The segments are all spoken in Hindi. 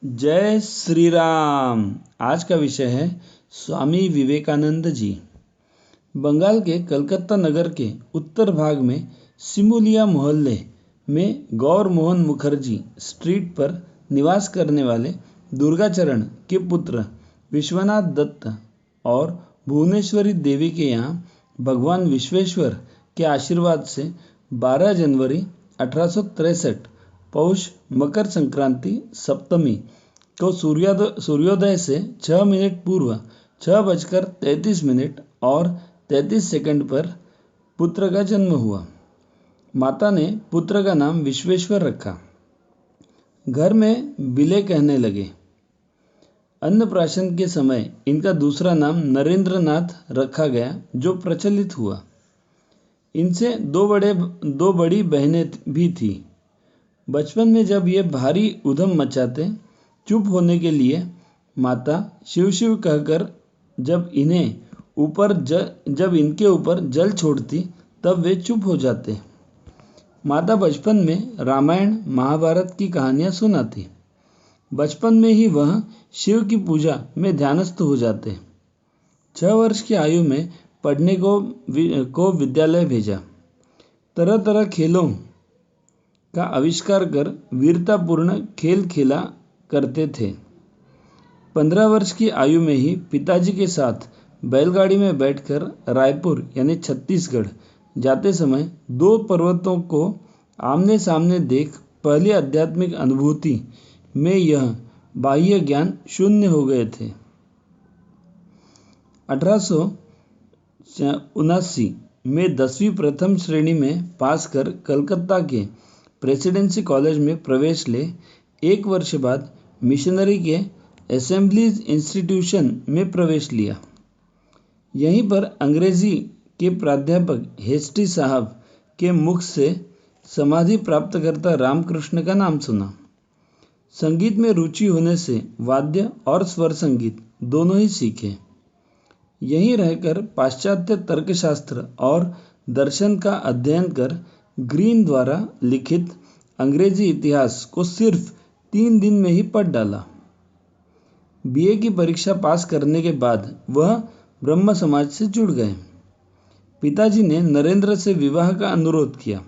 जय श्री राम। आज का विषय है स्वामी विवेकानंद जी। बंगाल के कलकत्ता नगर के उत्तर भाग में सिमुलिया मोहल्ले में गौर मोहन मुखर्जी स्ट्रीट पर निवास करने वाले दुर्गाचरण के पुत्र विश्वनाथ दत्त और भुवनेश्वरी देवी के यहाँ भगवान विश्वेश्वर के आशीर्वाद से 12 जनवरी 1863 पौष मकर संक्रांति सप्तमी को सूर्योदय से 6 मिनट पूर्व 6:33 और 33 पर पुत्र का जन्म हुआ। माता ने पुत्र का नाम विश्वेश्वर रखा। घर में बिले कहने लगे। अन्नप्राशन के समय इनका दूसरा नाम नरेंद्रनाथ रखा गया, जो प्रचलित हुआ। इनसे दो बड़ी बहनें भी थीं। बचपन में जब ये भारी उधम मचाते, चुप होने के लिए माता शिव शिव कहकर जब इनके ऊपर जल छोड़ती, तब वे चुप हो जाते। माता बचपन में रामायण महाभारत की कहानियाँ सुनाती। बचपन में ही वह शिव की पूजा में ध्यानस्थ हो जाते। 6 वर्ष की आयु में पढ़ने को विद्यालय भेजा। तरह तरह खेलों का आविष्कार कर वीरतापूर्ण खेल खेला करते थे। 15 वर्ष की आयु में ही पिताजी के साथ बैलगाड़ी में बैठकर रायपुर यानी छत्तीसगढ़ जाते समय 2 पर्वतों को आमने सामने देख पहली आध्यात्मिक अनुभूति में यह बाह्य ज्ञान शून्य हो गए थे। 1879 में 10वीं प्रथम श्रेणी में पास कर कलकत्ता के प्रेसिडेंसी कॉलेज में प्रवेश ले 1 वर्ष बाद मिशनरी के असेंबलीज इंस्टीट्यूशन में प्रवेश लिया। यहीं पर अंग्रेजी के प्राध्यापक हेस्टी साहब के मुख से समाधि प्राप्त करता रामकृष्ण का नाम सुना। संगीत में रुचि होने से वाद्य और स्वर संगीत दोनों ही सीखे। यहीं रहकर पाश्चात्य तर्कशास्त्र और दर्शन का अध्ययन कर ग्रीन द्वारा लिखित अंग्रेजी इतिहास को सिर्फ 3 दिन में ही पढ़ डाला। बीए की परीक्षा पास करने के बाद वह ब्रह्म समाज से जुड़ गए। पिताजी ने नरेंद्र से विवाह का अनुरोध किया।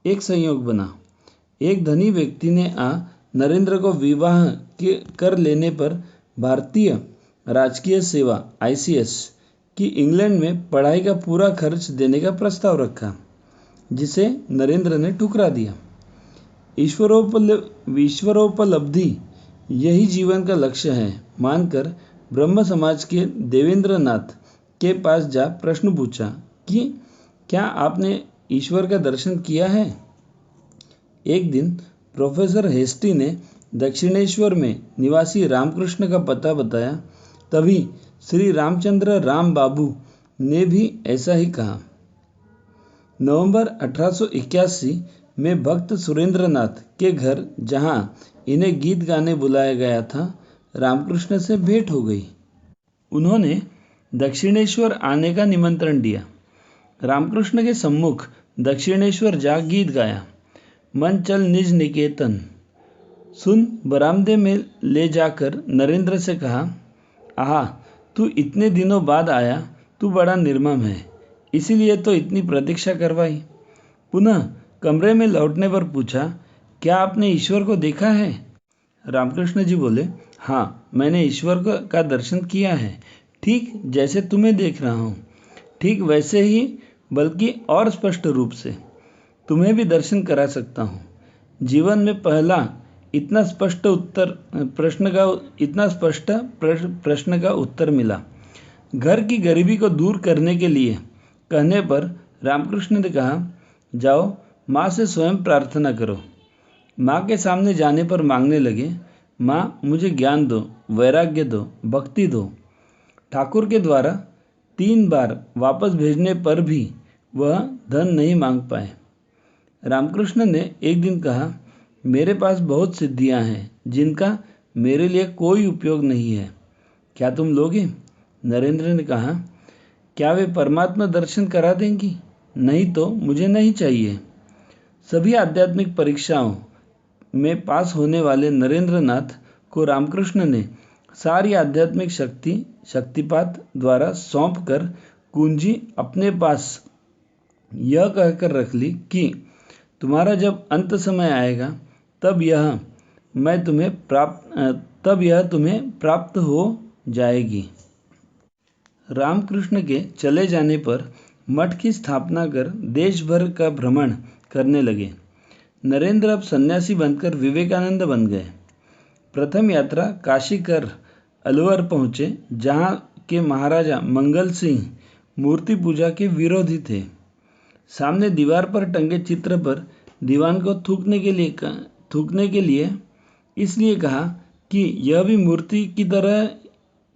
एक संयोग बना। एक धनी व्यक्ति ने नरेंद्र को विवाह कर लेने पर भारतीय राजकीय सेवा ICS की इंग्लैंड में पढ़ाई का पूरा खर्च देने का प्रस्ताव रखा, जिसे नरेंद्र ने ठुकरा दिया। ईश्वरोपलब्धि यही जीवन का लक्ष्य है मानकर ब्रह्म समाज के देवेंद्रनाथ के पास जा प्रश्न पूछा कि क्या आपने ईश्वर का दर्शन किया है। एक दिन प्रोफेसर हेस्टी ने दक्षिणेश्वर में निवासी रामकृष्ण का पता बताया। तभी श्री रामचंद्र राम बाबू ने भी ऐसा ही कहा। नवंबर 1881 में भक्त सुरेंद्रनाथ के घर, जहां इन्हें गीत गाने बुलाया गया था, रामकृष्ण से भेंट हो गई। उन्होंने दक्षिणेश्वर आने का निमंत्रण दिया। रामकृष्ण के सम्मुख दक्षिणेश्वर जा गीत गाया। मन चल निज निकेतन सुन बरामदे में ले जाकर नरेंद्र से कहा, आहा, तू इतने दिनों बाद आया, तू बड़ा निर्मम है, इसीलिए तो इतनी प्रतीक्षा करवाई। पुनः कमरे में लौटने पर पूछा, क्या आपने ईश्वर को देखा है। रामकृष्ण जी बोले, हाँ, मैंने ईश्वर का दर्शन किया है, ठीक जैसे तुम्हें देख रहा हूँ, ठीक वैसे ही, बल्कि और स्पष्ट रूप से। तुम्हें भी दर्शन करा सकता हूँ। जीवन में पहला इतना स्पष्ट प्रश्न का उत्तर मिला। घर की गरीबी को दूर करने के लिए कहने पर रामकृष्ण ने कहा, जाओ माँ से स्वयं प्रार्थना करो। माँ के सामने जाने पर मांगने लगे, माँ मुझे ज्ञान दो, वैराग्य दो, भक्ति दो। ठाकुर के द्वारा 3 बार वापस भेजने पर भी वह धन नहीं मांग पाए। रामकृष्ण ने एक दिन कहा, मेरे पास बहुत सिद्धियां हैं जिनका मेरे लिए कोई उपयोग नहीं है, क्या तुम लोगे। नरेंद्र ने कहा, क्या वे परमात्मा दर्शन करा देंगी। नहीं तो मुझे नहीं चाहिए। सभी आध्यात्मिक परीक्षाओं में पास होने वाले नरेंद्रनाथ को रामकृष्ण ने सारी आध्यात्मिक शक्तिपात द्वारा सौंप कर कुंजी अपने पास यह कहकर रख ली कि तुम्हारा जब अंत समय आएगा तब यह तुम्हें प्राप्त हो जाएगी। रामकृष्ण के चले जाने पर मठ की स्थापना कर देश भर का भ्रमण करने लगे। नरेंद्र अब सन्यासी बनकर विवेकानंद बन गए। प्रथम यात्रा काशी कर अलवर पहुँचे, जहाँ के महाराजा मंगल सिंह मूर्ति पूजा के विरोधी थे। सामने दीवार पर टंगे चित्र पर दीवान को थूकने के लिए इसलिए कहा कि यह भी मूर्ति की तरह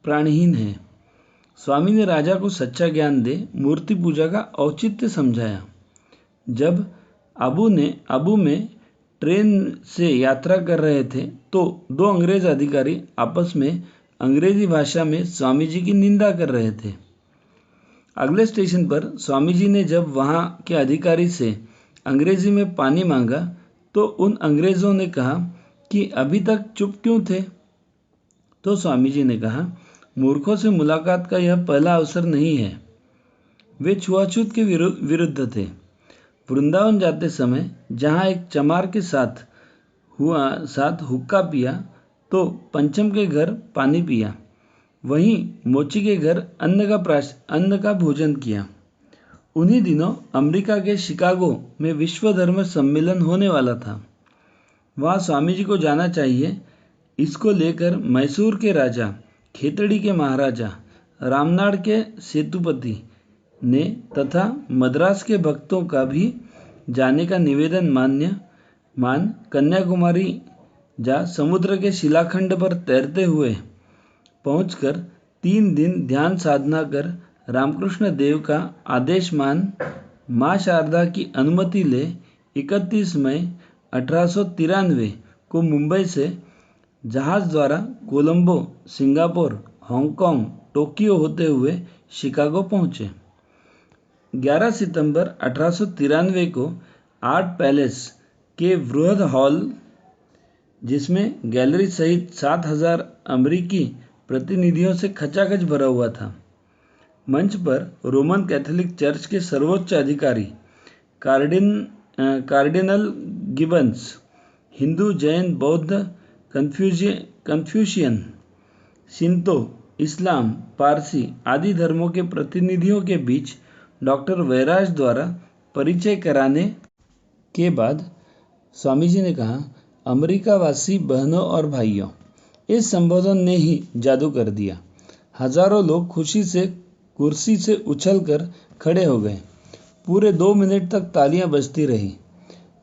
प्राणहीन है। स्वामी ने राजा को सच्चा ज्ञान दे मूर्ति पूजा का औचित्य समझाया। जब आबू में ट्रेन से यात्रा कर रहे थे तो दो अंग्रेज अधिकारी आपस में अंग्रेजी भाषा में स्वामी जी की निंदा कर रहे थे। अगले स्टेशन पर स्वामी जी ने जब वहाँ के अधिकारी से अंग्रेजी में पानी मांगा तो उन अंग्रेज़ों ने कहा कि अभी तक चुप क्यों थे? तो स्वामी जी ने कहा, मूर्खों से मुलाकात का यह पहला अवसर नहीं है। वे छुआछूत के विरुद्ध थे। वृंदावन जाते समय जहाँ एक चमार के साथ हुक्का पिया तो पंचम के घर पानी पिया, वहीं मोची के घर अन्न का भोजन किया। उन्हीं दिनों अमेरिका के शिकागो में विश्व धर्म सम्मेलन होने वाला था। वहाँ स्वामी जी को जाना चाहिए। इसको लेकर मैसूर के राजा, खेतड़ी के महाराजा, रामनाड़ के सेतुपति ने तथा मद्रास के भक्तों का भी जाने का निवेदन मान कन्याकुमारी जा समुद्र के शिलाखंड पर तैरते हुए पहुंचकर 3 दिन ध्यान साधना कर रामकृष्ण देव का आदेश मान माँ शारदा की अनुमति ले 31 मई 1893 को मुंबई से जहाज द्वारा कोलंबो, सिंगापुर, हांगकांग, टोक्यो होते हुए शिकागो पहुँचे। 11 सितंबर 1893 को आर्ट पैलेस के वृहद हॉल, जिसमें गैलरी सहित 7,000 अमेरिकी प्रतिनिधियों से खचाखच भरा हुआ था, मंच पर रोमन कैथोलिक चर्च के सर्वोच्च अधिकारी कार्डिनल गिब्बन्स, हिंदू, जैन, बौद्ध, कन्फ्यूशियन, शिंतो, इस्लाम, पारसी आदि धर्मों के प्रतिनिधियों के बीच डॉक्टर वैराज द्वारा परिचय कराने के बाद स्वामी जी ने कहा, अमेरिकावासी बहनों और भाइयों, इस संबोधन ने ही जादू कर दिया। हजारों लोग खुशी से कुर्सी से उछलकर खड़े हो गए। पूरे 2 मिनट तक तालियां बजती रही।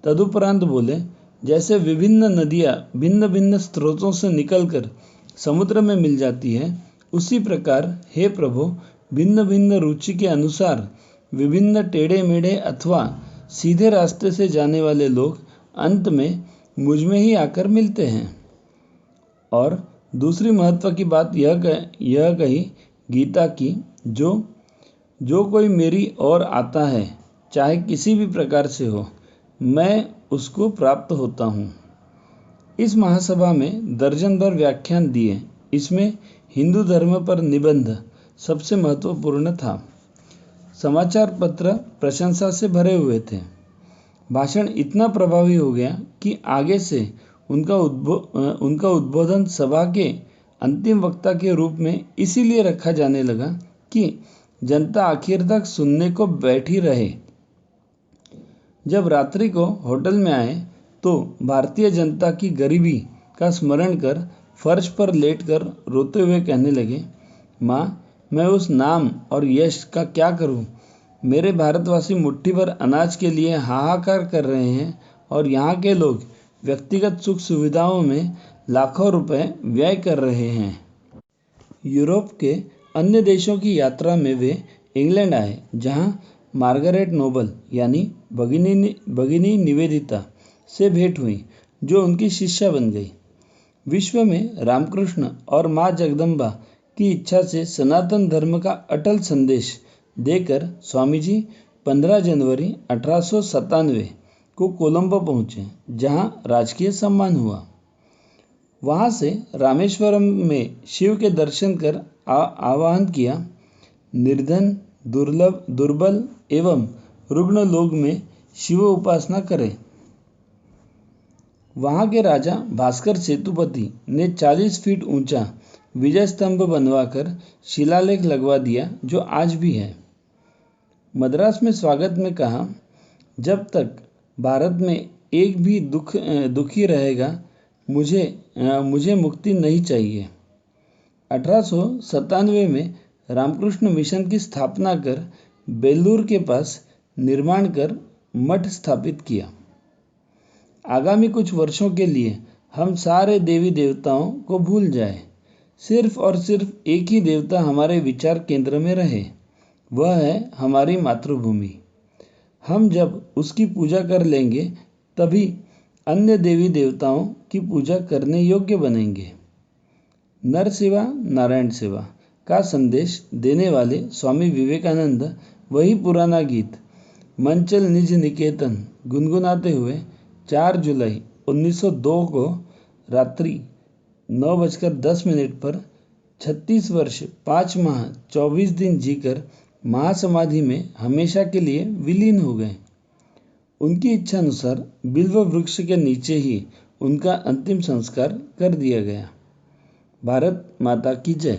तदुपरांत बोले, जैसे विभिन्न नदियां भिन्न भिन्न स्रोतों से निकलकर समुद्र में मिल जाती है, उसी प्रकार हे प्रभु, भिन्न भिन्न रुचि के अनुसार विभिन्न टेढ़े मेढ़े अथवा सीधे रास्ते से जाने वाले लोग अंत में मुझ में ही आकर मिलते हैं। और दूसरी महत्व की बात यह कही गीता की, जो कोई मेरी ओर आता है, चाहे किसी भी प्रकार से हो, मैं उसको प्राप्त होता हूँ। इस महासभा में दर्जन भर व्याख्यान दिए। इसमें हिंदू धर्म पर निबंध सबसे महत्वपूर्ण था। समाचार पत्र प्रशंसा से भरे हुए थे। भाषण इतना प्रभावी हो गया कि आगे से उनका उद्बोधन सभा के अंतिम वक्ता के रूप में इसीलिए रखा जाने लगा कि जनता आखिर तक सुनने को बैठी रहे। जब रात्रि को होटल में आए तो भारतीय जनता की गरीबी का स्मरण कर फर्श पर लेटकर रोते हुए कहने लगे, माँ, मैं उस नाम और यश का क्या करूं? मेरे भारतवासी मुट्ठी भर अनाज के लिए हाहाकार कर रहे हैं और यहाँ के लोग व्यक्तिगत सुख सुविधाओं में लाखों रुपए व्यय कर रहे हैं। यूरोप के अन्य देशों की यात्रा में वे इंग्लैंड आए, जहाँ मार्गरेट नोबल यानी भगिनी निवेदिता से भेंट हुई, जो उनकी शिष्या बन गई। विश्व में रामकृष्ण और माँ जगदम्बा की इच्छा से सनातन धर्म का अटल संदेश देकर स्वामी जी 15 जनवरी 1897 को कोलंबो पहुँचे, जहाँ राजकीय सम्मान हुआ। वहाँ से रामेश्वरम में शिव के दर्शन कर आह्वान किया, निर्धन, दुर्लभ, दुर्बल एवं रुग्ण लोग में शिव उपासना करें। वहाँ के राजा भास्कर सेतुपति ने 40 फीट ऊंचा विजय स्तंभ बनवाकर शिलालेख लगवा दिया, जो आज भी है। मद्रास में स्वागत में कहा, जब तक भारत में एक भी दुखी रहेगा, मुझे मुक्ति नहीं चाहिए। 1897 में रामकृष्ण मिशन की स्थापना कर बेलूर के पास निर्माण कर मठ स्थापित किया। आगामी कुछ वर्षों के लिए हम सारे देवी देवताओं को भूल जाएं, सिर्फ और सिर्फ एक ही देवता हमारे विचार केंद्र में रहे, वह है हमारी मातृभूमि। हम जब उसकी पूजा कर लेंगे, तभी अन्य देवी देवताओं की पूजा करने योग्य बनेंगे। नर सेवा नारायण सेवा का संदेश देने वाले स्वामी विवेकानंद वही पुराना गीत मंचल निज निकेतन गुनगुनाते हुए 4 जुलाई 1902 को रात्रि 9:10 पर 36 वर्ष 5 माह 24 दिन जीकर महासमाधि में हमेशा के लिए विलीन हो गए। उनकी इच्छा अनुसार बिल्व वृक्ष के नीचे ही उनका अंतिम संस्कार कर दिया गया। भारत माता की जय।